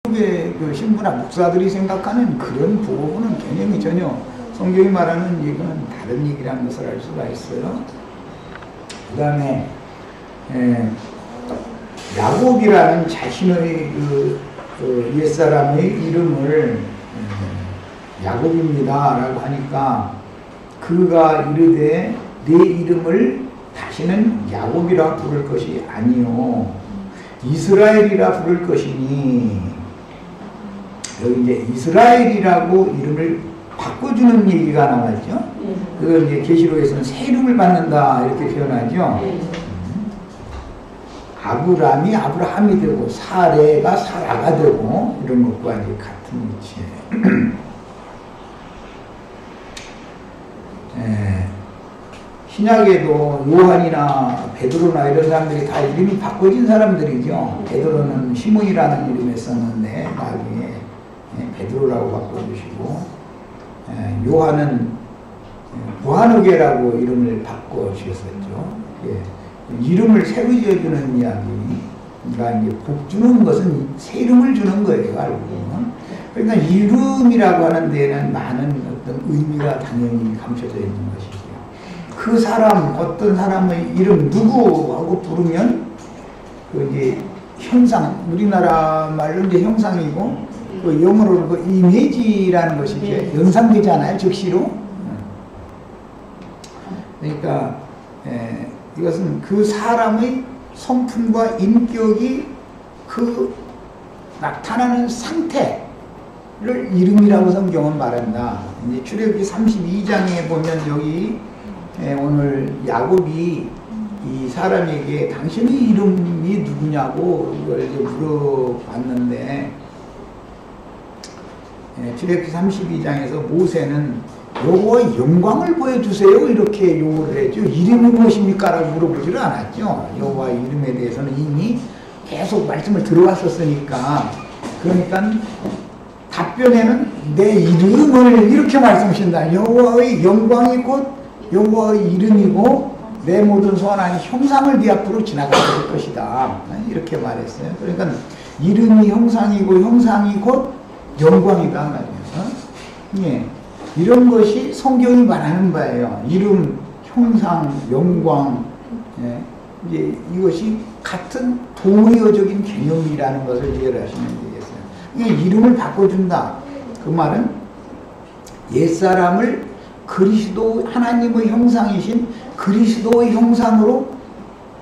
그 신부나 목사들이 생각하는 그런 보호는 개념이 전혀 성경이 말하는 얘기는 다른 얘기라는 것을 알 수가 있어요. 그 다음에 야곱이라는 자신의 옛사람의 이름을 야곱입니다 라고 하니까 그가 이르되 내 이름을 다시는 야곱이라 부를 것이 아니요 이스라엘이라 부를 것이니, 여기 이제 이스라엘이라고 이름을 바꿔주는 얘기가 나왔죠. 그걸 이제 계시록에서는 새 이름을 받는다 이렇게 표현하죠. 아브람이 아브라함이 되고 사레가 사라가 되고 이런 것과 이제 같은 위치예요. 신약에도 요한이나 베드로나 이런 사람들이 다 이름이 바꿔진 사람들이죠. 베드로는 시몬이라는 이름을 썼는데 나중에 베드로라고 바꿔주시고, 요한은 보아누게라고 이름을 바꿔주셨었죠. 이름을 새로 지어주는 이야기가 이제 복 주는 것은 새 이름을 주는 거예요, 알고 보면. 그러니까 이름이라고 하는 데에는 많은 어떤 의미가 당연히 감춰져 있는 것이죠. 그 사람, 어떤 사람의 이름 누구하고 부르면 그 이제 형상, 우리나라 말로 이제 형상이고 그 영어로 그 이미지라는 것이 이제 연상되잖아요, 즉시로. 그러니까 이것은 그 사람의 성품과 인격이 그 나타나는 상태를 이름이라고 성경은 말한다. 이제 출애굽기 32장에 보면 여기 오늘 야곱이 이 사람에게 당신의 이름이 누구냐고 이걸 이제 물어봤는데, 출애굽기 32장에서 모세는 여호와의 영광을 보여주세요 이렇게 요구를 했죠. 이름이 무엇입니까? 라고 물어보지를 않았죠. 여호와의 이름에 대해서는 이미 계속 말씀을 들어왔었으니까. 그러니까 답변에는 내 이름을 이렇게 말씀하신다. 여호와의 영광이 곧 여호와의 이름이고 내 모든 선한 형상을 네 앞으로 지나가게 될 것이다. 이렇게 말했어요. 그러니까 이름이 형상이고 형상이 곧 영광이다 말이에요. 예. 이런 것이 성경이 말하는 바예요. 이름, 형상, 영광. 예. 이제 이것이 같은 동의어적인 개념이라는 것을 이해하시면 되겠어요. 이름을 바꿔준다. 그 말은 옛사람을 그리스도 하나님의 형상이신 그리스도의 형상으로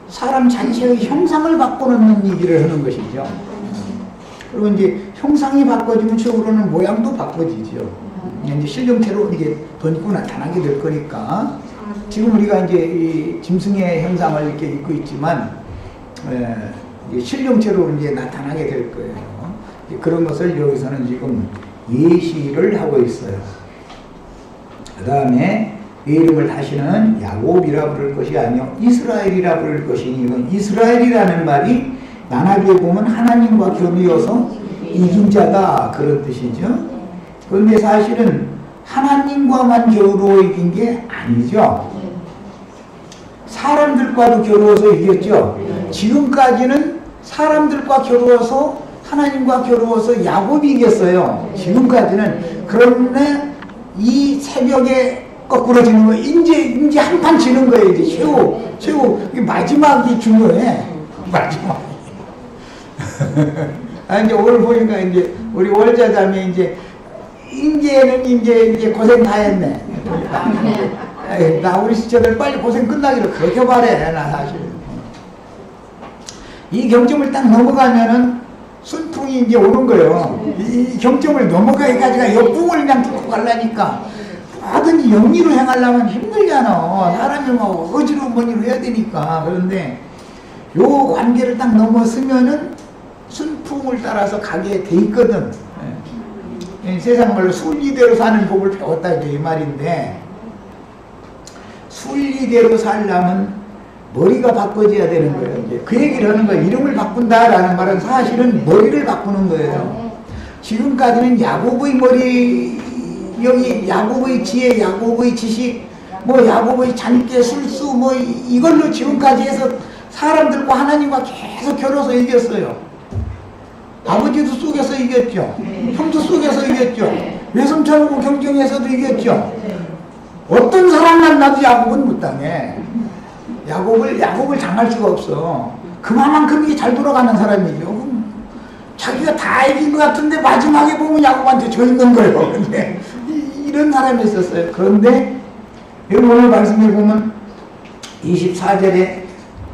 사람 자체의 형상을 바꿔놓는 얘기를 하는 것이죠. 그리고 이제 형상이 바꿔지면 적으로는 모양도 바꿔지죠. 이제 실형체로 이게 던지고 나타나게 될 거니까 지금 우리가 이제 이 짐승의 형상을 이렇게 입고 있지만 실형체로 이제 나타나게 될 거예요. 그런 것을 여기서는 지금 예시를 하고 있어요. 그 다음에 내 이름을 다시는 야곱이라 부를 것이 아니요 이스라엘이라 부를 것이니, 이건 이스라엘이라는 말이 나나비에 보면 하나님과 교류여서 이긴 자다 그런 뜻이죠. 그런데 사실은 하나님과만 겨루어 이긴 게 아니죠. 사람들과도 겨루어서 이겼죠. 지금까지는 사람들과 겨루어서 하나님과 겨루어서 야곱이 이겼어요. 지금까지는. 그런데 이 새벽에 거꾸로 지는 거, 이제 한판 지는 거예요. 이제 최고 마지막이 중요해. 마지막. 이제 오늘 보니까 이제 우리 월자자매 이제는 이제 고생 다 했네. 나 우리 시청자들 빨리 고생 끝나기를 그렇게 바래. 나 사실 이 경점을 딱 넘어가면은 순풍이 이제 오는 거예요. 이 경점을 넘어가기까지가 역풍을 그냥 뚫고 가려니까 뭐든지 영리로 행하려면 힘들잖아. 사람이 뭐 어지러운 뭐니로 해야 되니까. 그런데 요 관계를 딱 넘었으면은 순풍을 따라서 가게 돼 있거든. 세상 말로 순리대로 사는 법을 배웠다 이 말인데, 순리대로 살려면 머리가 바꿔져야 되는 거예요. 이제 그 얘기를 하는 거예요. 이름을 바꾼다라는 말은 사실은 머리를 바꾸는 거예요. 지금까지는 야곱의 머리, 여기 야곱의 지혜, 야곱의 지식, 뭐 야곱의 잔깨, 술수, 뭐 이걸로 지금까지 해서 사람들과 하나님과 계속 겨뤄서 이겼어요. 아버지도 속에서 이겼죠. 네. 형도 속에서 이겼죠. 네. 외손자하고 경쟁에서도 이겼죠. 어떤 사람 만나도 야곱은 못 당해. 야곱을 당할 수가 없어. 그만큼 이게 잘 돌아가는 사람이죠. 자기가 다 이긴 것 같은데 마지막에 보면 야곱한테 져 있는 거예요. 근데 이런 사람이 있었어요. 그런데 여기 오늘 말씀해 보면 24절에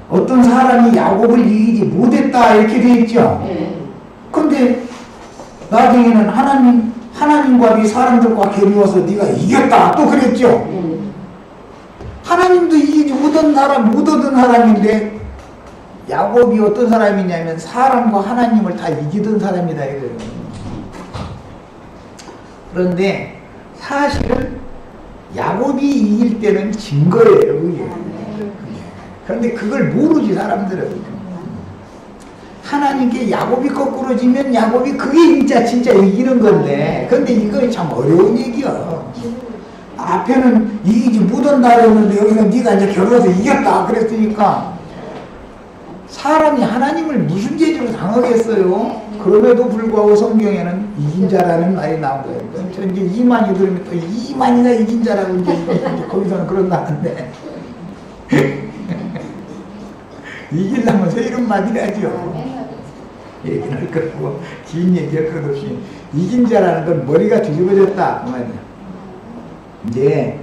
어떤 사람이 야곱을 이기지 못했다 이렇게 돼 있죠. 그런데 나중에는 하나님과 이 사람들과 겨루어서 네가 이겼다 또 그랬죠. 하나님도 이기지 못한 사람, 못 얻은 사람인데 야곱이 어떤 사람이냐면 사람과 하나님을 다 이기던 사람이다 이거예요. 그런데 사실은 야곱이 이길 때는 진 거예요. 그게. 그런데 그걸 모르지 사람들은. 하나님께 야곱이 거꾸로 지면 야곱이 그게 진짜 이기는 건데, 근데 이거 참 어려운 얘기야. 앞에는 이기지 못한다 그러는데 여기는 네가 이제 결혼해서 이겼다 그랬으니까 사람이 하나님을 무슨 죄로 당하겠어요? 그럼에도 불구하고 성경에는 이긴 자라는 말이 나온 거예요. 저 이제 이만희 들으면 또 이만희가 이긴 자라고 이제 거기서는 그런다는데 이기려면 새 이름 맞아야죠. 얘기는 할 거고 긴 얘기할 것 없이 이긴 자라는 건 머리가 뒤집어졌다 그 말이야. 이제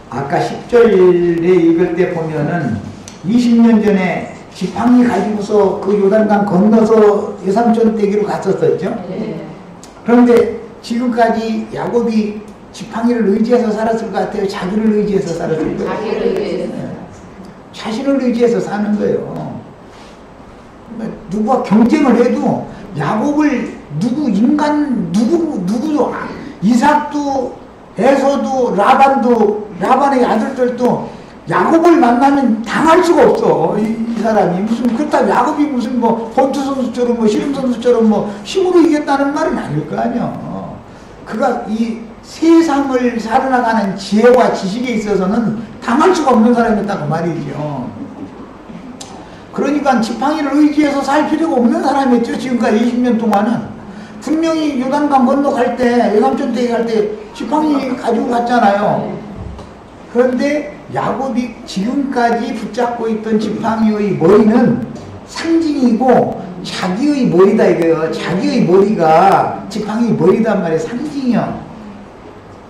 아까 10절에 읽을 때 보면은 20년 전에 지팡이 가지고서 그 요단강 건너서 예삼촌 떼기로 갔었었죠. 그런데 지금까지 야곱이 지팡이를 의지해서 살았을 것 같아요. 자기를 의지해서 살았을 거예요. 자기를 의지해서. 자신을 의지해서 사는 거예요. 누구와 경쟁을 해도 야곱을 누구도 이삭도 에서도 라반의 아들들도 야곱을 만나면 당할 수가 없어. 이 사람이 무슨 그렇다고 야곱이 무슨 뭐 본투 선수처럼 뭐 씨름 선수처럼 뭐 힘으로 이겼다는 말은 아닐 거 아니야. 그가 이 세상을 살아나가는 지혜와 지식에 있어서는 당할 수가 없는 사람이었다고 말이죠. 그러니까 지팡이를 의지해서 살 필요가 없는 사람이었죠. 지금까지 20년 동안은. 분명히 요단강 건너갈 때, 예삼촌 댁에 갈 때 지팡이 가지고 갔잖아요. 그런데 야곱이 지금까지 붙잡고 있던 지팡이의 머리는 상징이고 자기의 머리다 이거예요. 자기의 머리가 지팡이 머리단 말이에요. 상징이요.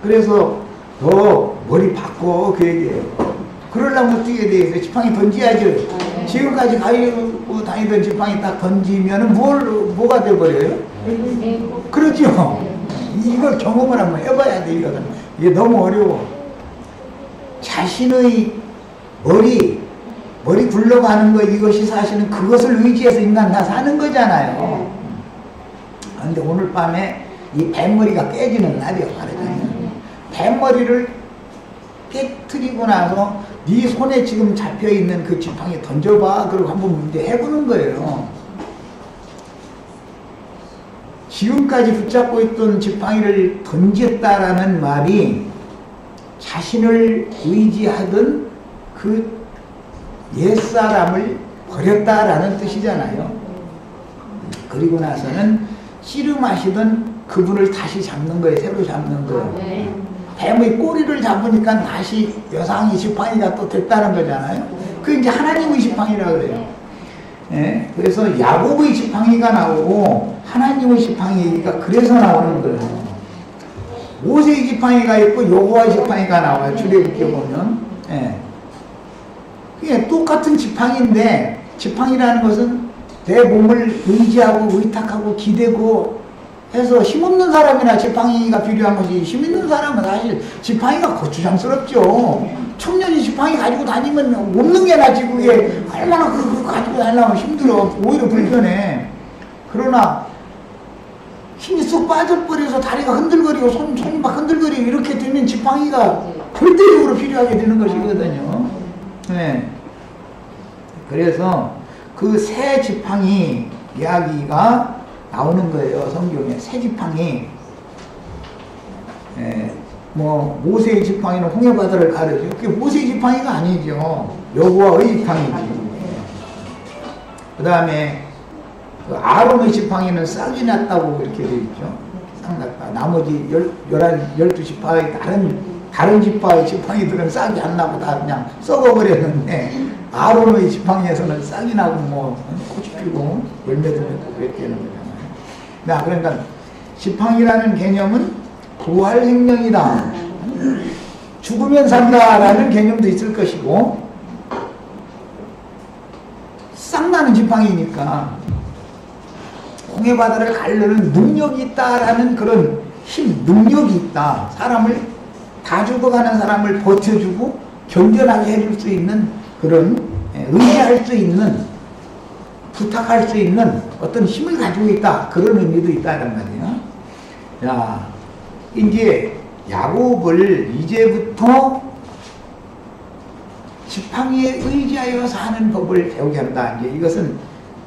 그래서 너 머리 바꿔 그 얘기예요. 그러려면 어떻게 돼 있어요? 지팡이 던져야죠. 지금까지 가지고 다니던 지팡이 딱 던지면은 뭐가 돼버려요? 그렇죠. 이걸 경험을 한번 해봐야 돼. 이게 너무 어려워. 자신의 머리 굴러가는 거 이것이 사실은 그것을 의지해서 인간 다 사는 거잖아요. 그런데 오늘 밤에 이 뱃머리가 깨지는 날이에요. 말하자면 뱃머리를 깨트리고 나서 네 손에 지금 잡혀있는 그 지팡이 던져봐. 그리고 한번 이제 해보는 거예요. 지금까지 붙잡고 있던 지팡이를 던졌다라는 말이 자신을 의지하던 그 옛사람을 버렸다라는 뜻이잖아요. 그리고 나서는 씨름하시던 그분을 다시 잡는 거예요. 새로 잡는 거예요. 뱀의 꼬리를 잡으니까 다시 여상이 지팡이가 또 됐다는 거잖아요. 그게 이제 하나님의 지팡이라고 그래요. 예? 그래서 야곱의 지팡이가 나오고 하나님의 지팡이가 그래서 나오는 거예요. 모세의 지팡이가 있고 여호와의 지팡이가 나와요. 출애굽기에 보면. 예. 그게 똑같은 지팡이인데 지팡이라는 것은 내 몸을 의지하고 의탁하고 기대고 해서 힘없는 사람이나 지팡이가 필요한 것이, 힘있는 사람은 사실 지팡이가 거추장스럽죠. 청년이 지팡이 가지고 다니면 없는 게 낫지. 그게 얼마나 그거 가지고 다니려면 힘들어. 오히려 불편해. 그러나 힘이 쏙 빠져버려서 다리가 흔들거리고 손이 막 흔들거리고 이렇게 되면 지팡이가 절대적으로 필요하게 되는 것이거든요. 네. 그래서 그 새 지팡이 이야기가 나오는 거예요. 성경에 새 지팡이. 뭐 모세의 지팡이는 홍해바다를 가르죠. 그게 모세의 지팡이가 아니죠. 여호와의 지팡이지. 그 다음에 그 아론의 지팡이는 싹이 났다고 이렇게 되어 있죠. 싹 났다. 나머지 12지파의 다른 지파의 지팡이들은 싹이 안 나고 다 그냥 썩어버렸는데, 아론의 지팡이에서는 싹이 나고 뭐 꽃이 피고 열매도 맺고 그랬다는 거잖아요. 그러니까 지팡이라는 개념은 부활 생명이다. 죽으면 산다라는 개념도 있을 것이고, 싹나는 지팡이니까 홍해바다를 가르는 능력이 있다라는 그런 힘, 능력이 있다. 사람을, 다 죽어가는 사람을 버텨주고 견뎌나게 해줄 수 있는 그런, 의지할 수 있는, 부탁할 수 있는 어떤 힘을 가지고 있다. 그런 의미도 있다는 말이에요. 자, 이제 야곱을 이제부터 지팡이에 의지하여 사는 법을 배우게 한다. 이제 이것은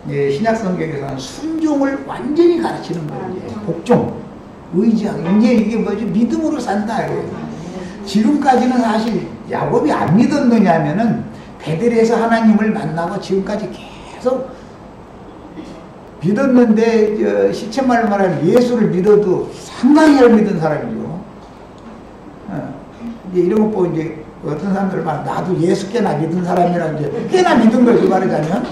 신약 성경에서는 순종을 완전히 가르치는 거예요. 복종, 의지하고. 이제 이게 뭐지? 믿음으로 산다. 지금까지는 사실 야곱이 안 믿었느냐면은 베델에서 하나님을 만나고 지금까지 계속 믿었는데, 시체말로 말하면 예수를 믿어도 상당히 잘 믿은 사람이죠. 이제 이런 거 보고 이제 어떤 사람들 말, 나도 예수 꽤나 믿은 사람이라 이제 꽤나 믿은 거지 말하자면.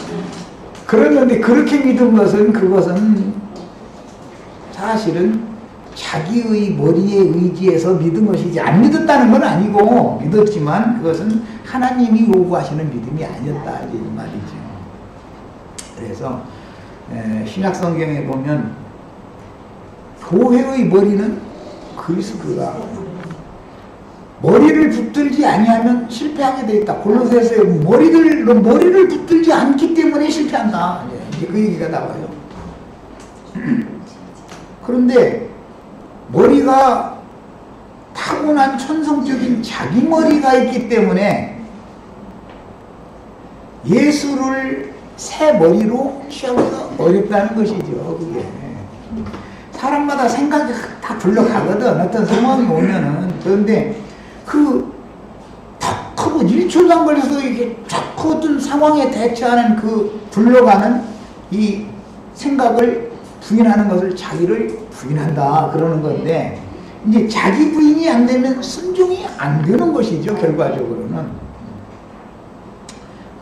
그러는데 그렇게 믿은 것은, 그것은 사실은 자기의 머리에 의지해서 믿은 것이지, 안 믿었다는 건 아니고 믿었지만 그것은 하나님이 요구하시는 믿음이 아니었다, 이제 이 말이죠. 그래서 신약 성경에 보면 교회의 머리는 그리스도가, 머리를 붙들지 아니하면 실패하게 돼 있다. 골로새서에 머리를 붙들지 않기 때문에 실패한다. 이제 그 얘기가 나와요. 그런데 머리가 타고난 천성적인 자기 머리가 있기 때문에 예수를 새 머리로 취하기가 어렵다는 것이죠. 그게 사람마다 생각이 다 불러가거든. 어떤 상황이 오면은. 그런데 탁 하고 1초도 안 걸려서 이게 자꾸 어떤 상황에 대처하는 그 불러가는 이 생각을 부인하는 것을 자기를 부인한다 그러는 건데, 이제 자기 부인이 안 되면 순종이 안 되는 것이죠. 결과적으로는.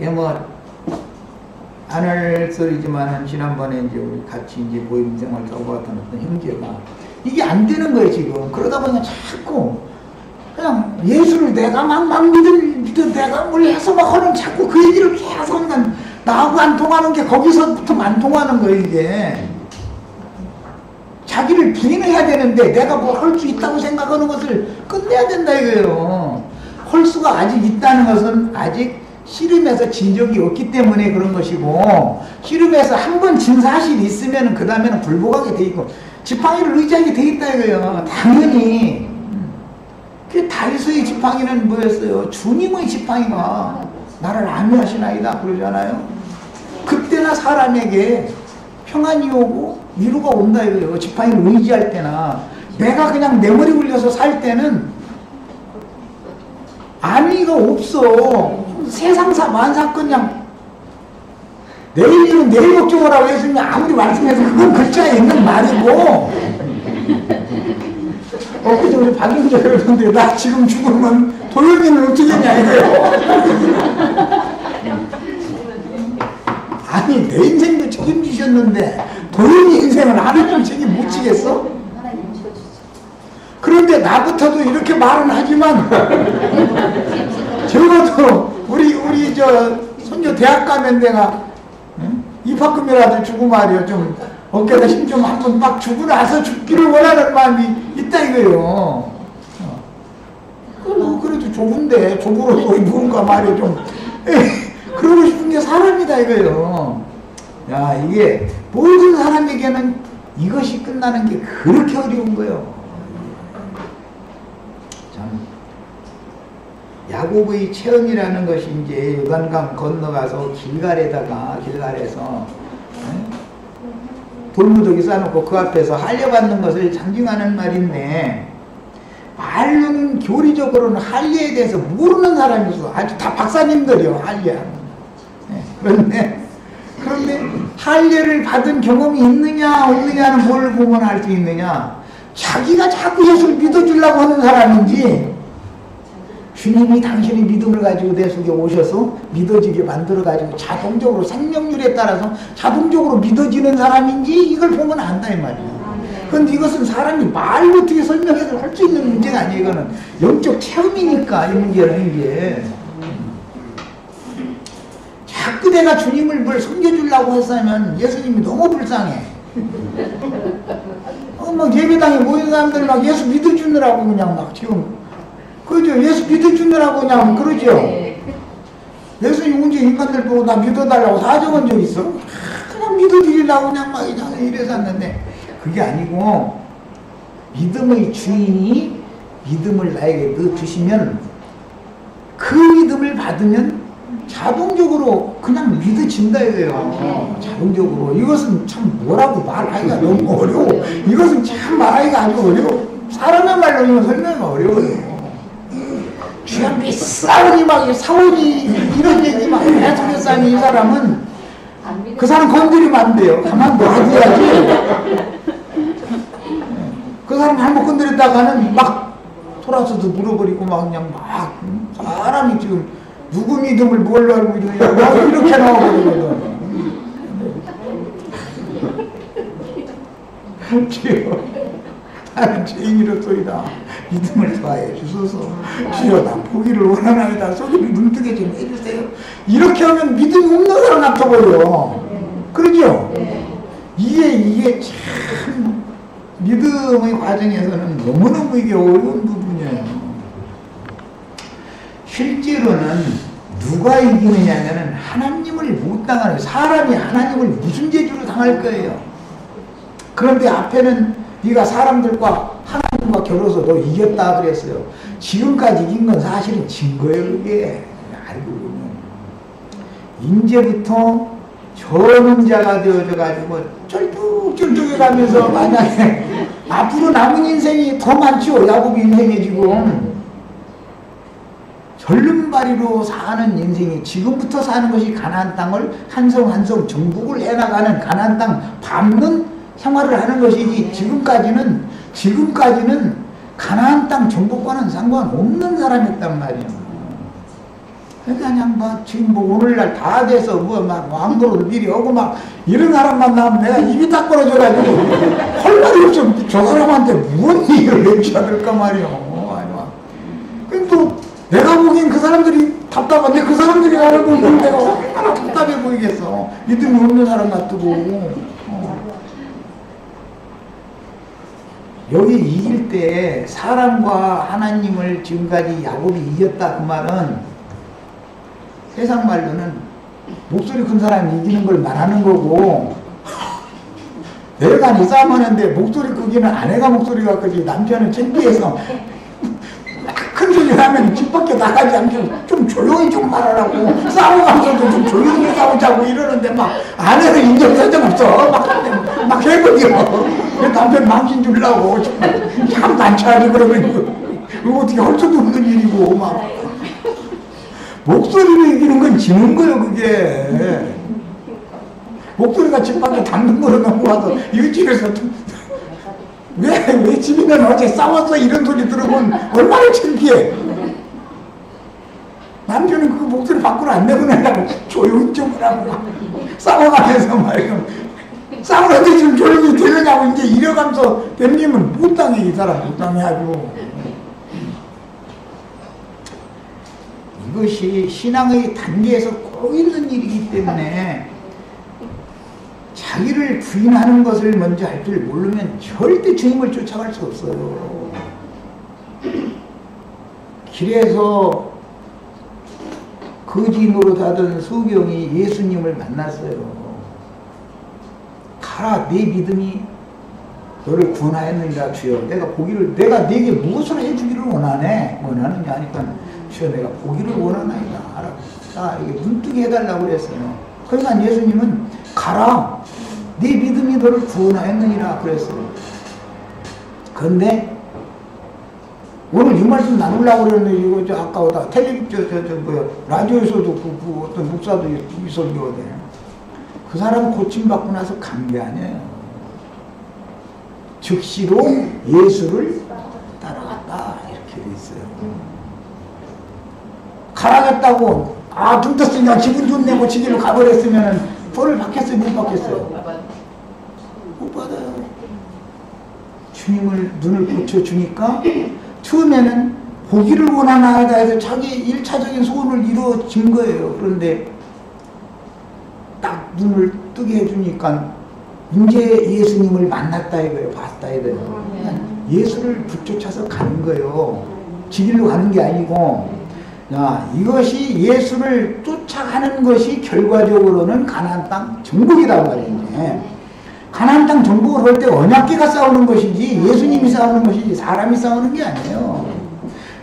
이게 뭐 안 할 소리지만 지난번에 이제 우리 같이 이제 모임 생활 하고 왔던 어떤 형제가 이게 안 되는 거예요 지금. 그러다 보니까 자꾸 그냥 예수를 내가 막 믿어 내가 뭘 해서 막 하는, 자꾸 그 얘기를 계속 하면 나하고 안 통하는 게 거기서부터 안 통하는 거예요. 이게 자기를 부인해야 되는데 내가 뭘 할 수 있다고 생각하는 것을 끝내야 된다 이거예요. 할 수가 아직 있다는 것은 아직 씨름에서 진 적이 없기 때문에 그런 것이고, 씨름에서 한 번 진 사실이 있으면 그 다음에는 굴복하게 돼 있고 지팡이를 의지하게 돼 있다 이거예요. 당연히. 그 다윗의 지팡이는 뭐였어요? 주님의 지팡이가 나를 안위하시나이다 그러잖아요. 그때나 사람에게 평안이 오고 위로가 온다 이거예요. 지팡이를 의지할 때나. 내가 그냥 내 머리 굴려서 살 때는 안위가 없어. 세상사 만사건 그냥 내일 일은 내일 걱정하라고 했으면 아무리 말씀해서 그건 글자에 있는 말이고. 그래서 우리 박영재 그러는데 나 지금 죽으면 도련이는 어떻게 했냐 이거예요. 아니 내 인생도 책임지셨는데 도련이 인생을 하나님 책임 못 지겠어? 그런데 나부터도 이렇게 말은 하지만 적어도 우리 저 손녀 대학 가면 내가 입학금이라도 주고 말이요, 좀 어깨에다 힘 좀 한번 막 주고 나서 죽기를 원하는 마음이 있다 이거예요. 그래도 좁은데 좁으로서 누군가 말이요 좀 그러고 싶은 게 사람이다 이거예요. 야, 이게 모든 사람에게는 이것이 끝나는 게 그렇게 어려운 거예요. 참 야곱의 체험이라는 것이 이제 요단강 건너가서 길갈에서 돌무더기 쌓아놓고 그 앞에서 할례받는 것을 상징하는 말인데, 말로는 교리적으로는 할례에 대해서 모르는 사람이 있어. 아주 다 박사님들이요, 할례하는. 그런데 할례를 받은 경험이 있느냐 없느냐는 뭘 보면 알 수 있느냐? 자기가 자꾸 예수를 믿어주려고 하는 사람인지, 주님이 당신의 믿음을 가지고 내 속에 오셔서 믿어지게 만들어가지고 자동적으로 생명률에 따라서 자동적으로 믿어지는 사람인지 이걸 보면 안다 이 말이에요. 그런데 이것은 사람이 말로 어떻게 설명해서 할 수 있는 문제가 아니에요. 이거는 영적 체험이니까 이 문제는 이게. 자꾸 내가 주님을 뭘 섬겨주려고 했으면 예수님이 너무 불쌍해. 막 예배당에 모인 사람들 막 예수 믿어주느라고 그냥 막 지금, 그죠? 예수 믿어주느라고 그냥 그러죠? 예수님 언제 인간들 보고 나 믿어달라고 다 적은 적 있어? 그냥 믿어드리려고 그냥 막 이래서 왔는데, 그게 아니고, 믿음의 주인이 믿음을 나에게 넣어주시면 그 믿음을 받으면 자동적으로 그냥 믿어진다 이거예요. 자동적으로. 이것은 참 뭐라고 말하기가 너무 어려워. 이것은 참 말하기가 아주 어려워. 사람의 말로 이건 설명이 어려워요. 주양 비싸우니 막 사오니 이런 얘기 막 해석해서 하니 이 사람은 그 사람 건드리면 안 돼요. 가만 놔둬야지. 그 사람 잘못 건드렸다가는 막 돌아서도 물어버리고 막 그냥 막 사람이 지금 누구 믿음을 뭘로 알고 있느냐고 이렇게 나와버리거든. 주여, 나는 죄인이로소이다. 믿음을 더하여 주소서. 주여, 나 보기를 원하나이다. 속이를 눈뜨게 좀 해주세요. 이렇게 하면 믿음이 없는 사람 같아버려. 그러죠? 이게 참 믿음의 과정에서는 너무너무 이게 어려운 부분이에요. 실제로는 누가 이기느냐면은 하나님을 못 당하는, 사람이 하나님을 무슨 재주로 당할 거예요. 그런데 앞에는 네가 사람들과 하나님과 겨뤄서 너 이겼다 그랬어요. 지금까지 이긴 건 사실은 진 거예요. 그게 알고 보면 이제부터 젊은 자가 되어져 가지고 쩔뚝쩔뚝해 가면서 만약에 앞으로 남은 인생이 더 많죠. 야곱 인생이 지금 절름발이로 사는 인생이, 지금부터 사는 것이 가나안 땅을 한 성 한 성 정복을 해나가는 가나안 땅 밟는 생활을 하는 것이지, 지금까지는 가나안 땅 정복과는 상관없는 사람이었단 말이에요. 그러니까 그냥 막 지금 뭐 오늘날 다 돼서 뭐 막 왕도로 미리 오고 막 이런 사람만 나오면 내가 입이 딱 벌어져가지고 할 말이 없어. 저 사람한테 무슨 얘기를 해줘야 될까 말이에요. 또 내가 보기엔 그 사람들이 답답한데 그 사람들이 나를 보면 내가 얼마나 답답해 보이겠어. 믿음이 없는 사람 놔두고. 여기 이길 때 사람과 하나님을 지금까지 야곱이 이겼다 그 말은 세상 말로는 목소리 큰 사람이 이기는 걸 말하는 거고, 내가 이 싸움하는데 목소리 크기는 아내가 목소리가 크지 남편은 창피해서 큰 소리 하면 집 밖에 나가지 않고 좀 조용히 좀 말하라고, 싸우면서도 좀 조용히 싸우자고 이러는데 막 아내는 인정사정 없어. 막 해버려. 남편 망신 주려고 참 난처하지. 그러면 이거 어떻게 할 수도 없는 일이고 막 목소리를 이기는 건 지는 거예요. 그게 목소리가 집 밖에 담는 거로 넘어와서 이거 집에서 왜 집이면 어제 싸웠어 이런 소리 들으면 얼마나 창피해. 남편은 그 목소리 밖으로 안 내보내려고 조용히 좀 하라고 싸워가면서 말이야. 싸우는데 지금 조용히 되느냐고 이제 이래가면서 댐기면 못 당해. 이 사람 못 당해 아주. 이것이 신앙의 단계에서 꼭 있는 일이기 때문에 자기를 부인하는 것을 먼저 할 줄 모르면 절대 주님을 쫓아갈 수 없어요. 길에서 거지 노릇하던 수경이 예수님을 만났어요. 가라, 네 믿음이 너를 구원하였느니라. 주여, 내가 네게 무엇을 해주기를 원하느냐 하니까, 주여, 내가 보기를 원하나이다. 자, 이게 눈뜨게 해달라고 그랬어요. 그러니까 예수님은 가라, 네 믿음이 너를 구원하였느니라 그랬어요. 그런데 오늘 이 말씀 나누려고 그랬는데 이거 아까워다. 라디오에서도 그 어떤 목사도 있었거든. 그 그 사람 고침받고 나서 간 게 아니에요. 즉시로 예수를 따라갔다 이렇게 돼 있어요. 가라겠다고 등 떴으니까 기분 좋네 뭐 지기로 가버렸으면 벌을 받겠어요? 못 받겠어요? 못 받아요. 주님을 눈을 고쳐주니까 처음에는 보기를 원하나 하다 해서 자기 1차적인 소원을 이루어진 거예요. 그런데 딱 눈을 뜨게 해주니까 이제 예수님을 만났다 이거예요. 봤다 이거예요. 예수를 붙여쳐서 가는 거예요. 지길로 가는 게 아니고. 야, 이것이 예수를 쫓아가는 것이 결과적으로는 가나안 땅 정복이다 말이에요. 가나안 땅 정복을 할 때 언약궤가 싸우는 것이지 예수님이 싸우는 것이지 사람이 싸우는 게 아니에요.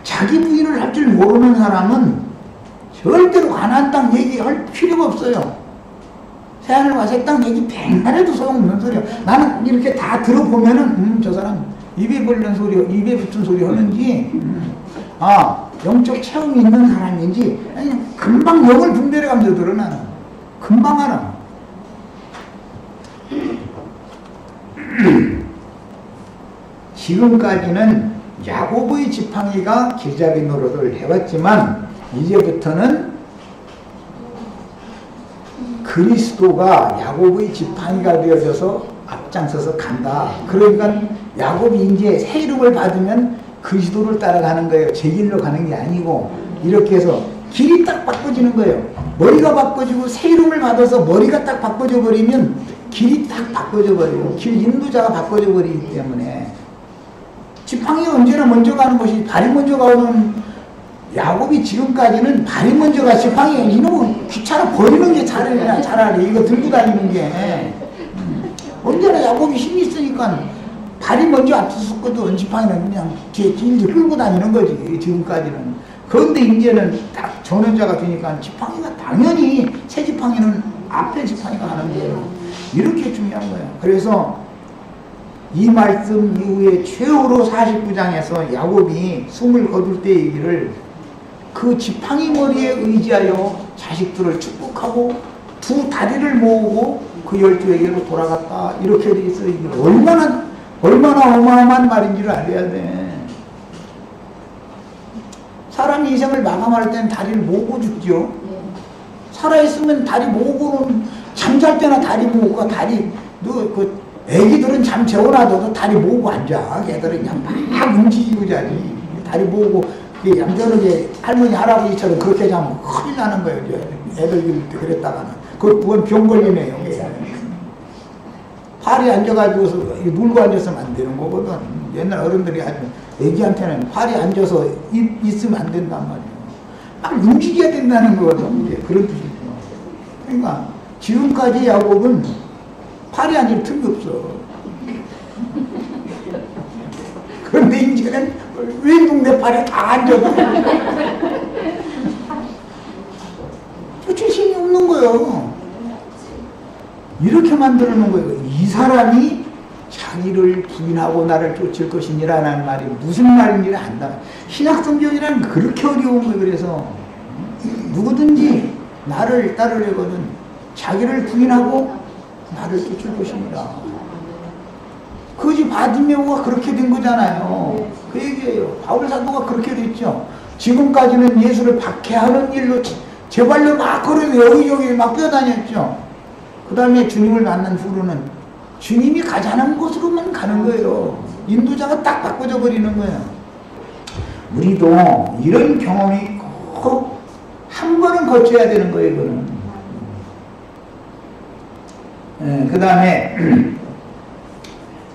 자기 부인을 할 줄 모르는 사람은 절대로 가나안 땅 얘기할 필요가 없어요. 새하늘 와새 땅 얘기 백날 해도 소용없는 소리야. 나는 이렇게 다 들어보면은 저 사람 입에 벌린 소리, 입에 붙은 소리 하는지 영적 체험이 있는 사람인지 아니 금방 영을 분별해가면서 들어. 나는 금방 알아. 지금까지는 야고보의 지팡이가 길잡이 노릇을 해왔지만 이제부터는 그리스도가 야고보의 지팡이가 되어져서 앞장서서 간다. 그러니까 야곱이 이제 새 이름을 받으면 그리스도를 따라가는 거예요. 제 길로 가는 게 아니고 이렇게 해서 길이 딱 바꿔지는 거예요. 머리가 바꿔지고 새 이름을 받아서 머리가 딱 바꿔져 버리면 길이 딱 바꿔져 버려요. 길 인도자가 바꿔져 버리기 때문에 지팡이가 언제나 먼저 가는 것이 발이 먼저 가는 야곱이 지금까지는 발이 먼저 가 지팡이가 이놈은 귀찮아 버리는 게 차라리 이거 들고 다니는 게 언제나 야곱이 힘이 있으니까 발이 먼저 앞섰거든. 지팡이는 그냥 뒤에 길게 끌고 다니는 거지 지금까지는. 그런데 이제는 딱 전원자가 되니까 지팡이가 당연히 새 지팡이는 앞에 지팡이가 가는 거예요. 이렇게 중요한 거예요. 그래서 이 말씀 이후에 최후로 49장에서 야곱이 숨을 거둘 때 얘기를 그 지팡이 머리에 의지하여 자식들을 축복하고 두 다리를 모으고 그 12에게로 돌아갔다 이렇게 돼 있어요. 이게 얼마나 어마어마한 말인지를 알아야 돼. 사람이 인생을 마감할 때는 다리를 모으고 죽죠. 살아있으면 다리 모으고는 잠잘 때나 다리 모으고 애기들은 잠 재워놔도 다리 모으고 앉아. 걔들은 그냥 막 움직이고 자지. 다리 모으고 얌전하게 할머니 할아버지처럼 그렇게 자면 큰일 나는 거예요. 애들 기를 때 그랬다가는. 그건 병 걸리네요. 팔이 앉아가지고서 눌고 앉았으면 안 되는 거거든. 옛날 어른들이 아주 애기한테는 팔이 앉아서 있으면 안 된단 말이에요. 막 움직여야 된다는 거거든. 이제 그런 뜻이죠. 그러니까 지금까지 야곱은 팔이 앉을 틈이 없어. 그런데 이제는 왼쪽 내 팔에 다 앉아도 쫓을 힘이 없는 거예요. 이렇게 만들어 놓은 거예요. 이 사람이 자기를 부인하고 나를 쫓을 것이니라는 말이 무슨 말인지를 안다. 신약성경이란 그렇게 어려운 거예요. 그래서 누구든지 나를 따르려거든 자기를 부인하고 나를 쫓을 것이니라. 그것이 바디메오가 그렇게 된 거잖아요. 그 얘기예요. 바울 사도가 그렇게 됐죠. 지금까지는 예수를 박해하는 일로 제발로 막 걸어서 여기저기 막 뛰어다녔죠. 그 다음에 주님을 만난 후로는 주님이 가자는 곳으로만 가는 거예요. 인도자가 딱 바꿔져 버리는 거예요. 우리도 이런 경험이 꼭 한 번은 거쳐야 되는 거예요. 이거는. 그 다음에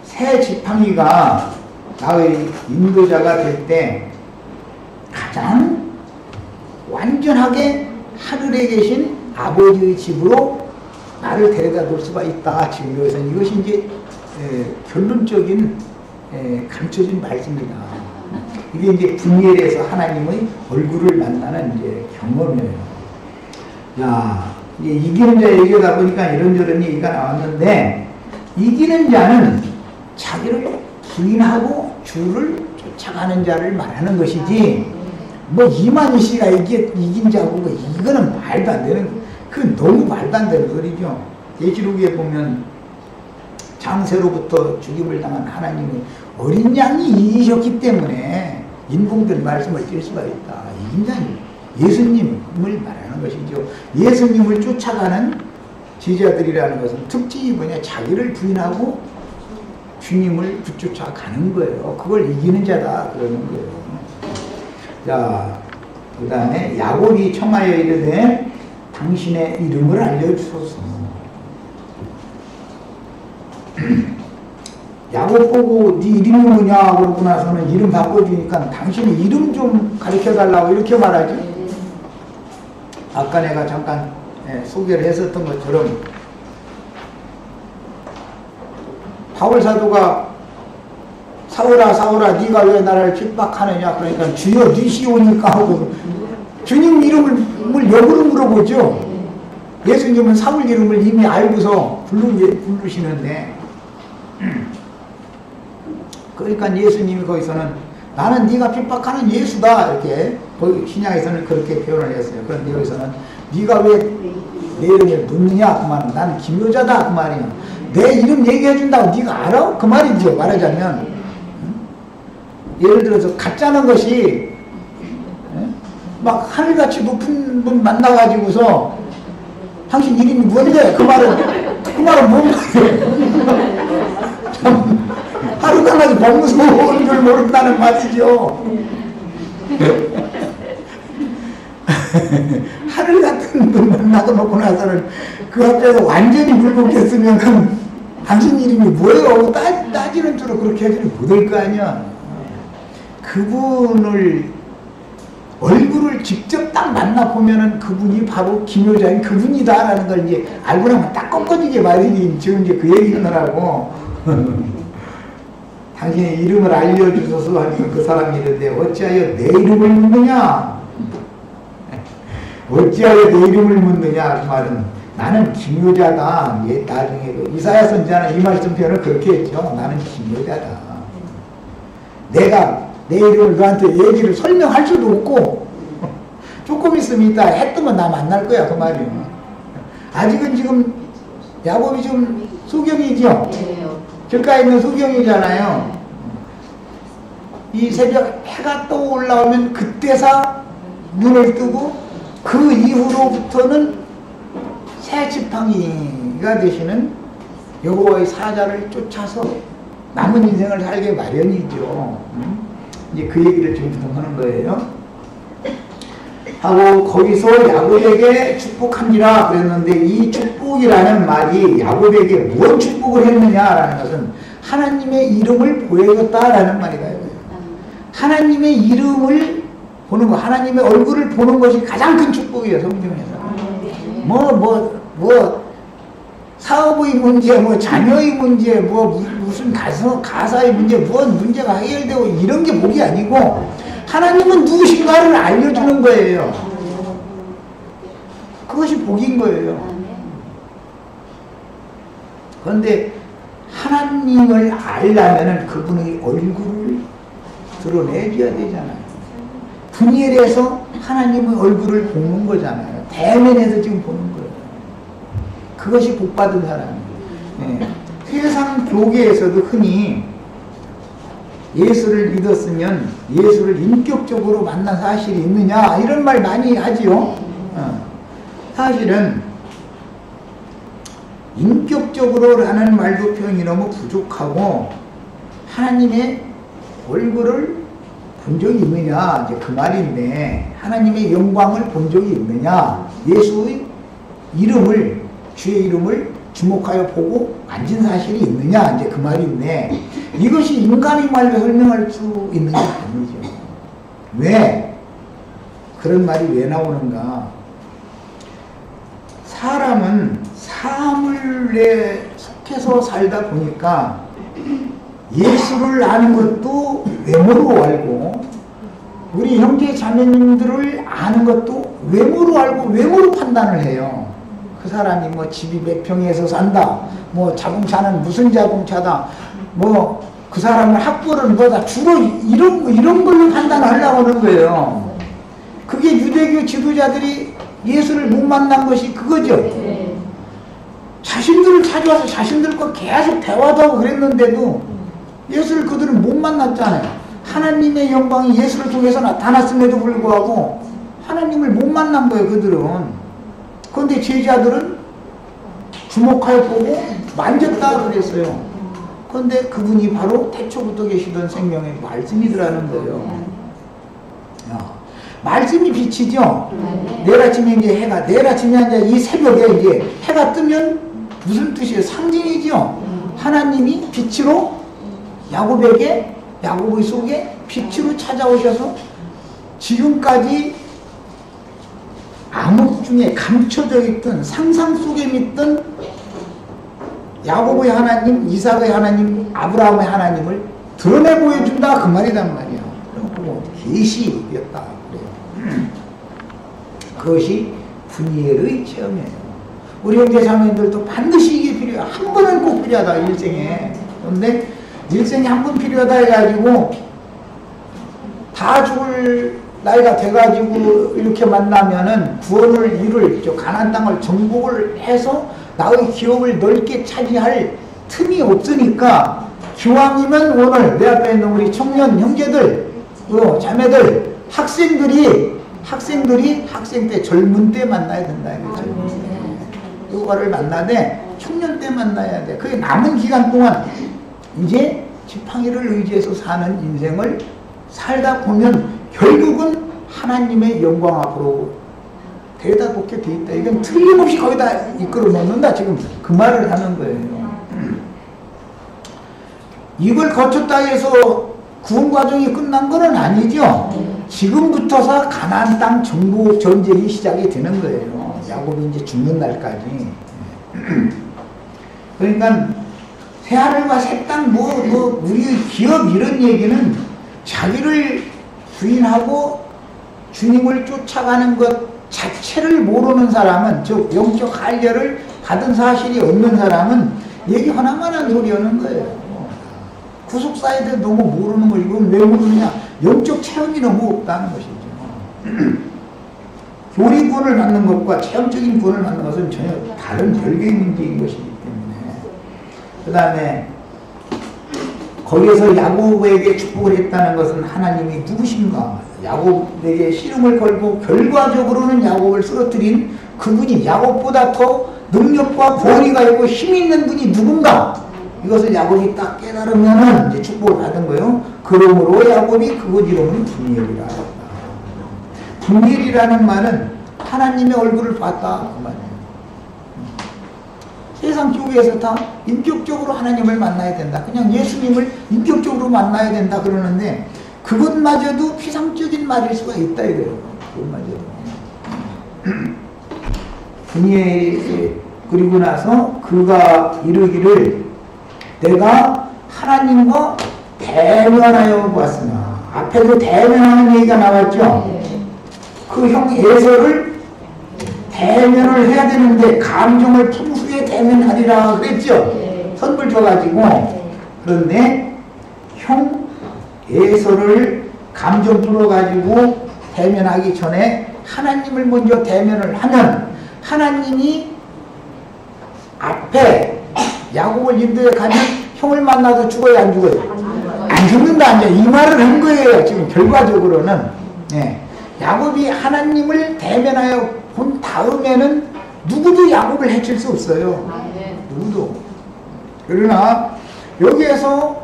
새 지팡이가 나의 인도자가 될 때 가장 완전하게 하늘에 계신 아버지의 집으로 나를 데려다 놓을 수가 있다. 지금 여기서 이것이 이제 결론적인 감춰진 말씀입니다. 이게 이제 분열에서 하나님의 얼굴을 만나는 이제 경험이에요. 야, 이제 이기는 자 얘기하다 보니까 이런저런 얘기가 나왔는데, 이기는 자는 자기를 부인하고 주를 쫓아가는 자를 말하는 것이지, 뭐 이만희 씨가 이긴 자고 이거는 말도 안 되는, 그 너무 말도 안 되는 소리죠. 계시록에 보면 장세로부터 죽임을 당한 하나님이 어린 양이 이기셨기 때문에 인공된 말씀을 뛸 수가 있다. 이긴 자니 예수님을 말하는 것이죠. 예수님을 쫓아가는 제자들이라는 것은 특징이 뭐냐? 자기를 부인하고 주님을 붙쫓아가는 거예요. 그걸 이기는 자다 그러는 거예요. 자, 그 다음에 야곱이 청하여 이르되 당신의 이름을 알려주소서. 야곱 보고 네 이름이 뭐냐 그러고 나서는 이름 바꿔주니까 당신이 이름 좀 가르쳐달라고 이렇게 말하죠. 아까 내가 잠깐 소개를 했었던 것처럼 바울 사도가 사울아 사울아 네가 왜 나를 핍박하느냐 그러니까 주여 니시오니까 하고 주님 이름을 역으로 물어보죠. 예수님은 사울 이름을 이미 알고서 부르시는데 그러니까 예수님이 거기서는 나는 네가 핍박하는 예수다 이렇게 신약에서는 그렇게 표현을 했어요. 그런데 여기서는 네가 왜 내 이름을 묻느냐 그 말은 난 김효자다 그 말이야. 내 이름 얘기해준다고 네가 알아? 그 말이죠. 말하자면 예를 들어서 가짜는 것이 막 하늘같이 높은 분 만나가지고서 당신 이름이 뭔데? 그 말은 뭔가요? 참 하루가나지 범무서운 줄 모른다는 말이죠. 하늘 같은 분 만나고 놓고 나서는 그 앞에서 완전히 굴복했으면 당신 이름이 뭐예요? 따지는 줄로 그렇게 하지는 못할 거 아니야. 그분을 얼굴을 직접 딱 만나보면은 그분이 바로 김효자인 그분이다라는 걸 이제 알고 나면 딱 꺾어지게 말이지. 지금 이제 그 얘기를 하라고. 당신의 이름을 알려주소서 하니까 그 사람이 이르되 어찌하여 내 이름을 묻느냐? 어찌하여 내 이름을 묻느냐? 그 말은 나는 김효자다. 나중에 이사야 선지자는 이 말씀 표현을 그렇게 했죠. 나는 김효자다. 내가 내 이름을 너한테 얘기를 설명할 수도 없고 조금 있으면 이따 해 뜨면 나 만날 거야 그 말이에요. 아직은 지금 야곱이 좀 소경이죠. 길가에 있는 소경이잖아요. 이 새벽 해가 떠 올라오면 그때서 눈을 뜨고 그 이후로부터는 새 지팡이가 되시는 여호와의 사자를 쫓아서 남은 인생을 살게 마련이죠. 이제 그 얘기를 지금 하는 거예요. 하고 거기서 야곱에게 축복합니다 그랬는데 이 축복이라는 말이 야곱에게 무슨 축복을 했느냐라는 것은 하나님의 이름을 보여줬다라는 말이다. 하나님의 이름을 보는 거, 하나님의 얼굴을 보는 것이 가장 큰 축복이에요. 성경에서. 사업의 문제, 자녀의 문제, 무슨 가사의 문제, 무슨 문제가 해결되고 이런 게 복이 아니고 하나님은 누구신가를 알려주는 거예요. 그것이 복인 거예요. 그런데 하나님을 알려면 그분의 얼굴을 드러내줘야 되잖아요. 분열해서 하나님의 얼굴을 보는 거잖아요. 대면에서 지금 보는 거예요. 그것이 복받은 사람이에요. 네. 세상 교계에서도 흔히 예수를 믿었으면 예수를 인격적으로 만난 사실이 있느냐 이런 말 많이 하지요. 사실은 인격적으로라는 말도 표현이 너무 부족하고 하나님의 얼굴을 본 적이 있느냐 이제 그 말인데 하나님의 영광을 본 적이 있느냐 예수의 이름을 주의 이름을 주목하여 보고 만진 사실이 있느냐 이제 그 말인데 이것이 인간의 말로 설명할 수 있는 게 아니죠. 왜? 그런 말이 왜 나오는가? 사람은 사물에 속해서 살다 보니까 예수를 아는 것도 외모로 알고 우리 형제 자매님들을 아는 것도 외모로 알고 외모로 판단을 해요. 그 사람이 뭐 집이 몇 평에서 산다, 뭐 자동차는 무슨 자동차다, 뭐 그 사람은 학벌은 뭐다, 주로 이런 걸로 판단하려고 하는 거예요. 그게 유대교 지도자들이 예수를 못 만난 것이 그거죠. 자신의 예수를 찾아와서 자신들과 계속 대화도 하고 그랬는데도 예수를 그들은 못 만났잖아요. 하나님의 영광이 예수를 통해서 나타났음에도 불구하고 하나님을 못 만난 거예요, 그들은. 그런데 제자들은 주목하여 보고 만졌다 그랬어요. 그런데 그분이 바로 태초부터 계시던 생명의 말씀이더라는 거예요. 말씀이 빛이죠. 내일 아침에 이제 해가, 내일 아침에 이제 이 새벽에 이제 해가 뜨면 무슨 뜻이에요? 상징이죠. 하나님이 빛으로 야곱의 속에 빛으로 찾아오셔서 지금까지 암흑 중에 감춰져 있던 상상 속에 있던 야곱의 하나님, 이삭의 하나님, 아브라함의 하나님을 드러내 보여준다 그 말이란 말이야. 그리고 계시였다 그래요. 그것이 분이엘의 체험이에요. 우리 형제 자매들도 반드시 이게 필요해요. 한 번은 꼭 필요하다 일생에. 그런데 일생에 한 번 필요하다 해가지고 다 죽을 나이가 돼가지고 이렇게 만나면은 구원을 이룰 가나안 땅을 정복을 해서 나의 기업을 넓게 차지할 틈이 없으니까 기왕이면 오늘 내 앞에 있는 우리 청년 형제들, 자매들, 학생들이 학생 때 젊은 때 만나야 된다 이거죠. 요거를 만나되 청년 때 만나야 돼. 그게 남은 기간 동안 이제 지팡이를 의지해서 사는 인생을 살다 보면 결국은 하나님의 영광 앞으로 데려다 놓게 돼 있다. 이건 틀림없이 거기다 이끌어 놓는다. 지금 그 말을 하는 거예요. 이걸 거쳤다 해서 구원 과정이 끝난 건 아니죠. 지금부터서 가나안 땅 정복 전쟁이 시작이 되는 거예요. 야곱이 이제 죽는 날까지. 그러니까 새하늘과 새 땅, 우리 기업 이런 얘기는 자기를 부인하고 주님을 쫓아가는 것 자체를 모르는 사람은, 즉 영적 할례를 받은 사실이 없는 사람은 얘기 하나만 한 소리 하는 거예요. 구속사에 대해 너무 모르는 거. 이건 왜 모르느냐? 영적 체험이 너무 없다는 것이죠. 교리 구원을 받는 것과 체험적인 구원을 받는 것은 전혀 다른 별개의 문제인 것이기 때문에. 그 다음에 거기에서 야곱에게 축복을 했다는 것은 하나님이 누구신가? 야곱에게 씨름을 걸고 결과적으로는 야곱을 쓰러뜨린 그분이 야곱보다 더 능력과 권위가 있고 힘이 있는 분이 누군가? 이것을 야곱이 딱 깨달으면은 이제 축복을 받은 거예요. 그러므로 야곱이 그곳 이름은 분이엘이라 했다. 분이엘이라는 말은 하나님의 얼굴을 봤다 그 말이에요. 세상 쪽에서 다 인격적으로 하나님을 만나야 된다. 그냥 예수님을 인격적으로 만나야 된다 그러는데 그것마저도 피상적인 말일 수가 있다 이거예요. 그것마저도. 분이엘이 그리고 나서 그가 이르기를 내가 하나님과 대면하여 보았으나, 앞에도 대면하는 얘기가 나왔죠. 그 형 에서를 대면을 해야 되는데 감정을 풍수에 대면하리라 그랬죠. 선물 줘가지고. 그런데 형 에서를 감정 풀어가지고 대면하기 전에 하나님을 먼저 대면을 하면 하나님이 앞에 야곱을 인도에 가면 형을 만나서 죽어요, 안 죽어요? 안 죽는다, 이 말을 한 거예요, 지금 결과적으로는. 야곱이 하나님을 대면하여 본 다음에는 누구도 야곱을 해칠 수 없어요. 누구도. 그러나 여기에서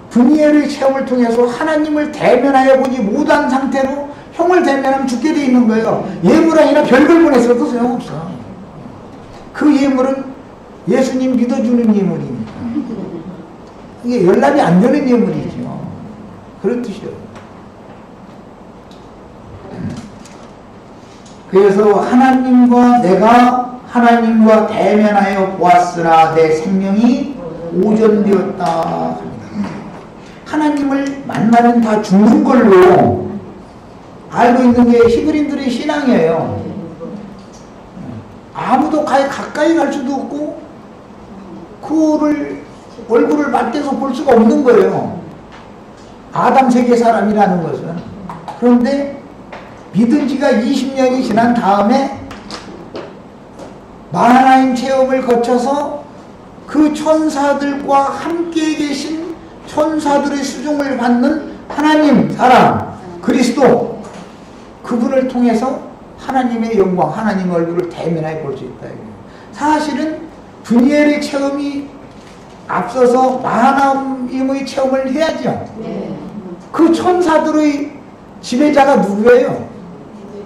분이엘의 체험을 통해서 하나님을 대면하여 보지 못한 상태로 형을 대면하면 죽게 돼 있는 거예요. 예물아니라 별걸 보냈어도 소용없어. 그 예물은 예수님 믿어주는 예물입니다. 이게 연락이 안 되는 예물이죠. 그런 뜻이에요. 그래서 내가 하나님과 대면하여 보았으나 내 생명이 오전되었다 합니다. 하나님을 만나면 다 죽는 걸로 알고 있는 게 히브리인들의 신앙이에요. 아무도 가까이 갈 수도 없고 그를 얼굴을 맞대서 볼 수가 없는 거예요. 아담 세계 사람이라는 것은. 그런데 믿은 지가 20년이 지난 다음에 만하나임 체험을 거쳐서 그 천사들과 함께 계신 천사들의 수종을 받는 하나님 사람 그리스도, 그분을 통해서 하나님의 영광, 하나님의 얼굴을 대면하게 볼 수 있다. 사실은 분이엘의 체험이 앞서서 마하나임의 체험을 해야죠. 그 천사들의 지배자가 누구예요?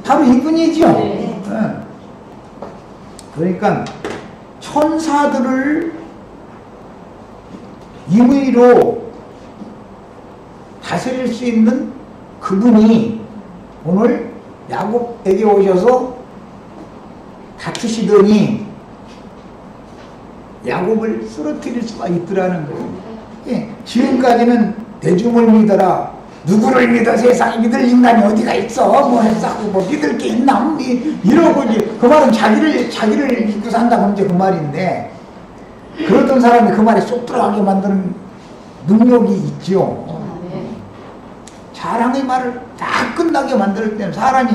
바로 이분이죠. 네. 그러니까 천사들을 임의로 다스릴 수 있는 그분이 오늘 야곱에게 오셔서 다투시더니 야곱을 쓰러뜨릴 수가 있더라는 거예요. 예, 지금까지는 대중을 믿어라, 누구를 믿어, 세상에 믿을 인간이 어디가 있어, 뭐 했다고, 뭐 믿을 게 있나, 이러고 이제 그 말은 자기를 믿고 산다고 이제 그 말인데, 그러던 사람이 그 말에 쏙 들어가게 만드는 능력이 있죠. 자랑의 말을 다 끝나게 만들 때는, 사람이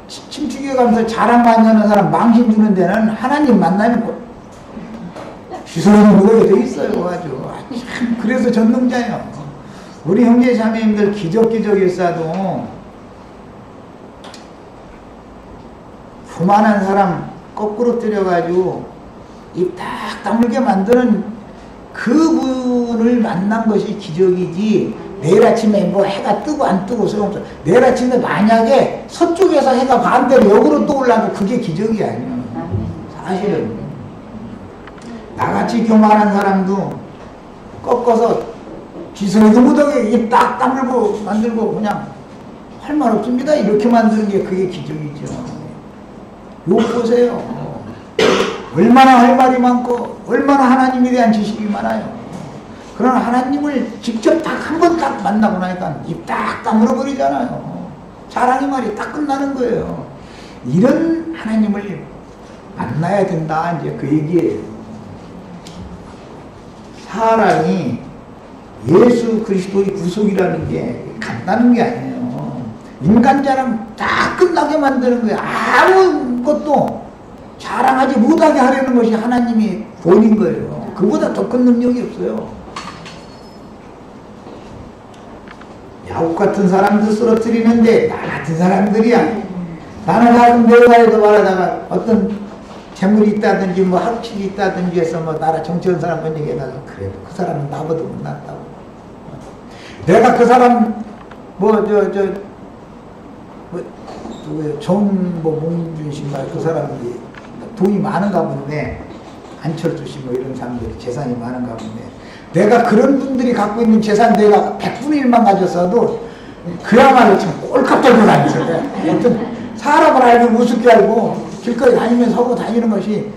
침튀겨 가면서 자랑 많이 하는 사람 망신 주는 데는 하나님 만나면 주소는 그거에 돼 있어요. 아주 참, 그래서 전능자예요. 우리 형제 자매님들 기적일사도 교만한 사람 거꾸로 때려가지고 입 딱 다물게 만드는 그분을 만난 것이 기적이지, 내일 아침에 뭐 해가 뜨고 안 뜨고 소용없어. 내일 아침에 만약에 서쪽에서 해가 반대로 역으로 떠올라도 그게 기적이 아니에요. 사실은 나같이 교만한 사람도 꺾어서 지성이도 못하게 입 딱 다물고 만들고 그냥 할 말 없습니다 이렇게 만드는 게 그게 기적이죠. 요 보세요. 얼마나 할 말이 많고 얼마나 하나님에 대한 지식이 많아요. 그러나 하나님을 직접 딱 한 번 딱 만나고 나니까 입 딱 다물어 버리잖아요. 자랑의 말이 딱 끝나는 거예요. 이런 하나님을 만나야 된다, 이제 그 얘기예요. 사람이 예수 그리스도의 구속이라는 게 간단한 게 아니에요. 인간 자랑 딱 끝나게 만드는 거예요. 아무것도 자랑하지 못하게 하려는 것이 하나님이 본인 거예요. 그보다 더 큰 능력이 없어요. 야곱 같은 사람도 쓰러뜨리는데 나 같은 사람들이야. 나는 가끔 내가에도 말하다가 어떤 재물이 있다든지 뭐 학식이 있다든지 해서 뭐 나라 정치한 사람 본 얘기해다가 그래도 그 사람은 나보다 못났다고. 내가 그 사람 몽준 씨인가 그 사람들이 돈이 많은가 본데, 안철수 씨 뭐 이런 사람들이 재산이 많은가 본데, 내가 그런 분들이 갖고 있는 재산 내가 100분의 1만 가졌어도 그야말로 참 꼴값 들고 다녔어요. 어떤 사람을 알고 우습게 알고 길거리 다니면서 하고 다니는 것이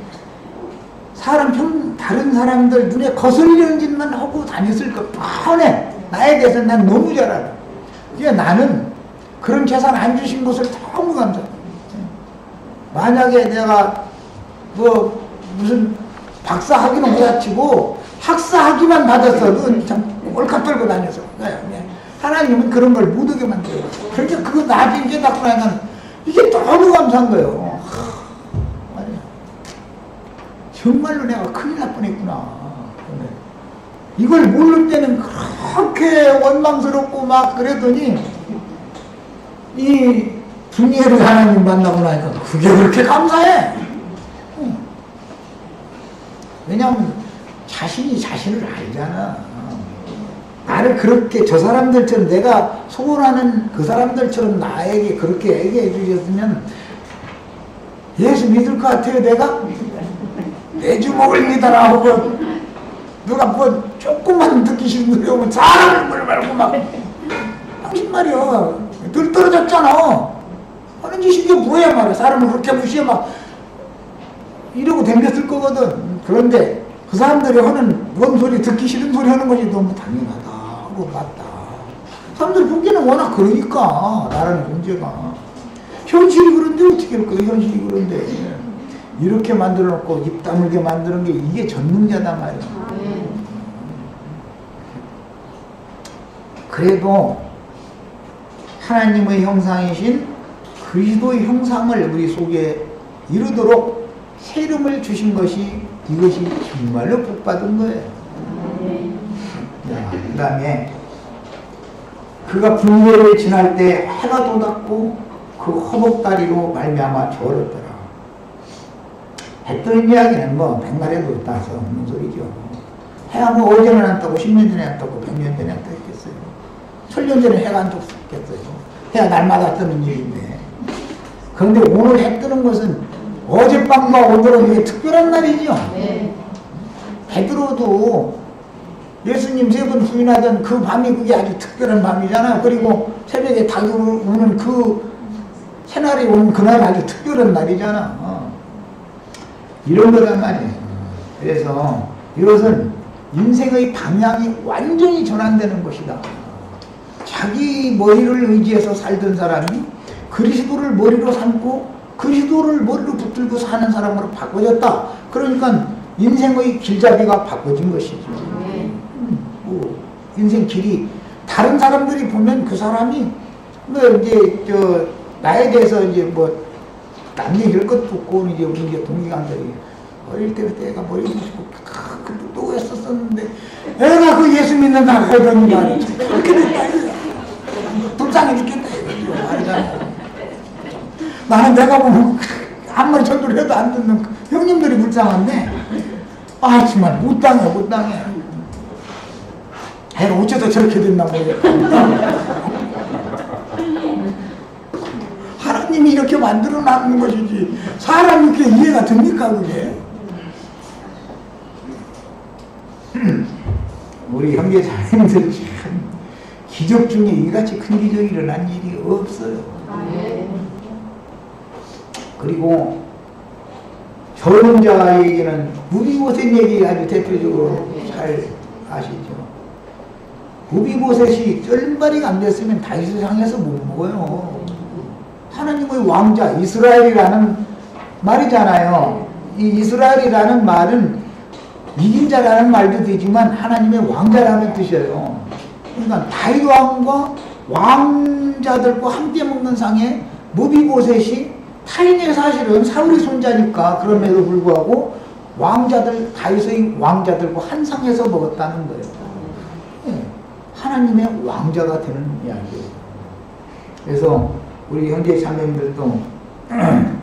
다른 사람들 눈에 거슬리는 짓만 하고 다녔을 것 뻔해. 나에 대해서 난 너무 잘 알아. 그러니까 나는 그런 재산 안 주신 것을 너무 감사해. 만약에 내가 무슨 박사 학위는 못 다치고 학사 학위만 받았어도 참 꼴값 들고 다녔어. 하나님은 그런 걸 못하게 만들어요. 그러니까 그거 나중에 깨닫고 나니까 이게 너무 감사한 거예요. 정말로 내가 큰일 날 뻔했구나. 이걸 모를 때는 그렇게 원망스럽고 막 그랬더니 이 분이엘의 하나님 만나고 나니까 그게 그렇게 감사해. 왜냐하면 자신이 자신을 알잖아. 나를 그렇게 저 사람들처럼, 내가 소원하는 그 사람들처럼 나에게 그렇게 얘기해 주셨으면 예수 믿을 것 같아요. 내가 내 주먹을 믿어라 하고 누가 뭐 조금만 듣기 싫은 소리 오면 사람을 말고 막 당신 말이야 늘 떨어졌잖아 하는 짓이 이게 뭐야 말이야. 사람을 그렇게 무시해 막 이러고 댕겼을 거거든. 그런데 그 사람들이 하는 뭔 소리, 듣기 싫은 소리 하는 것이 너무 당연하다 하고 맞다. 사람들 보기에는 워낙 그러니까 나라는 문제가 현실이 그런데 어떻게 할 거야. 현실이 그런데 이렇게 만들어 놓고 입 다물게 만드는 게 이게 전능자단 말이야. 그래도 하나님의 형상이신 그리스도의 형상을 우리 속에 이루도록 새 이름을 주신 것이 이것이 정말로 복받은 거예요. 그 다음에 그가 분배를 지날 때 해가 돋았고 그 허벅다리로 말미암아 저었더라. 해 뜨는 이야기는 뭐 백날에도 따서 없는 소리죠. 해가 뭐 어제는 안 뜨고 10년 전에 안 뜨고 100년 전에 안 뜨겠어요. 1000년 전에 해가 안 떴겠어요. 해가 날마다 뜨는 일인데. 그런데 오늘 해 뜨는 것은 어젯밤과 오늘은 이게 특별한 날이죠. 해 들어도 예수님 3번 후인하던 그 밤이 그게 아주 특별한 밤이잖아. 그리고 새벽에 닭이 오는 그 새날이 오는 그날 아주 특별한 날이잖아. 이런 거란 말이에요. 그래서 이것은 인생의 방향이 완전히 전환되는 것이다. 자기 머리를 의지해서 살던 사람이 그리스도를 머리로 삼고 그리스도를 머리로 붙들고 사는 사람으로 바꿔졌다. 그러니까 인생의 길잡이가 바꿔진 것이죠. 인생 길이 다른 사람들이 보면 그 사람이 뭐 이제 나에 대해서 이제 뭐 남 얘기할 것도 없고 이제 우리 이제 동기간들이 어릴 때부터 애가 머리 붓고 또 했었었는데 애가 그 예수 믿는 나가 이러는 거 아니야. 그렇게 됐다. 불쌍해 죽겠다. 말이잖아. 나는 내가 보면 아무리 전도를 해도 안 듣는 형님들이 불쌍한데 아 정말 못 당해. 애가 어쩌다 저렇게 됐나 모르겠다. 하나님이 이렇게 만들어 놨는 것이지 사람이 그게 이해가 됩니까 그게? 우리 형제 자매님들 참 기적 중에 이같이 큰 기적이 일어난 일이 없어요. 그리고 저혼자 얘기는 무비보셋 얘기 아주 대표적으로 잘 아시죠. 무비보셋이 쩔발이가 안 됐으면 다윗을 향해서 못 먹어요. 하나님의 왕자 이스라엘이라는 말이잖아요. 이 이스라엘이라는 말은 이긴 자라는 말도 되지만 하나님의 왕자라는 뜻이에요. 그러니까 다윗 왕과 왕자들과 함께 먹는 상에 무비보셋이 타인의 사실은 사울의 손자니까 그럼에도 불구하고 왕자들 다윗의 왕자들과 한 상에서 먹었다는 거예요. 하나님의 왕자가 되는 이야기예요. 그래서 우리 형제 자매님들도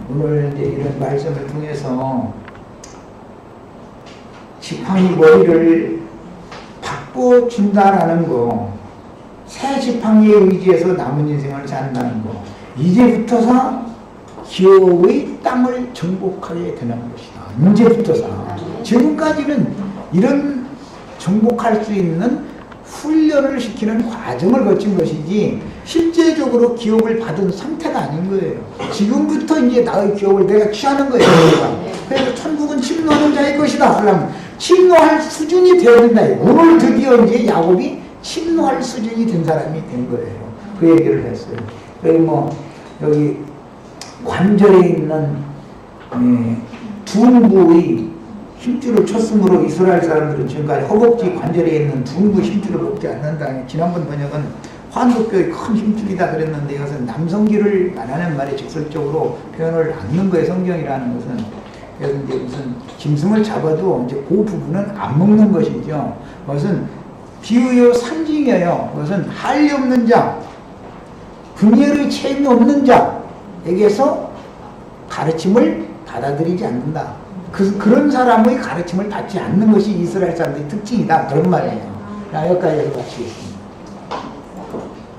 오늘 이제 이런 말씀을 통해서 지팡이 머리를 바꿔준다라는 거, 새 지팡이에 의지해서 남은 인생을 산다는 거, 이제부터서 기업의 땅을 정복하게 되는 것이다. 이제부터서. 지금까지는 이런 정복할 수 있는 훈련을 시키는 과정을 거친 것이지 실제적으로 기업을 받은 상태가 아닌 거예요. 지금부터 이제 나의 기업을 내가 취하는 거예요. 그래서 천국은 침노하는 자의 것이다. 그러면 침노할 수준이 되어야 된다. 오늘 드디어 이제 야곱이 침노할 수준이 된 사람이 된 거예요. 그 얘기를 했어요. 여기 뭐 여기 관절에 있는 둔부의 힘줄을 쳤으므로 이스라엘 사람들은 지금까지 허벅지 관절에 있는 둔부 힘줄을 먹지 않는다. 지난번 번역은 환도뼈의 큰 힘줄이다 그랬는데 이것은 남성기를 말하는 말에 직설적으로 표현을 않는 거예요. 성경이라는 것은. 그래서 이제 무슨 짐승을 잡아도 이제 그 부분은 안 먹는 것이죠. 그것은 비유요 상징이에요. 그것은 할리 없는 자, 분열의 체험이 없는 자에게서 가르침을 받아들이지 않는다. 그런 사람의 가르침을 받지 않는 것이 이스라엘 사람들의 특징이다. 그런 말이에요. 여기까지 마치겠습니다.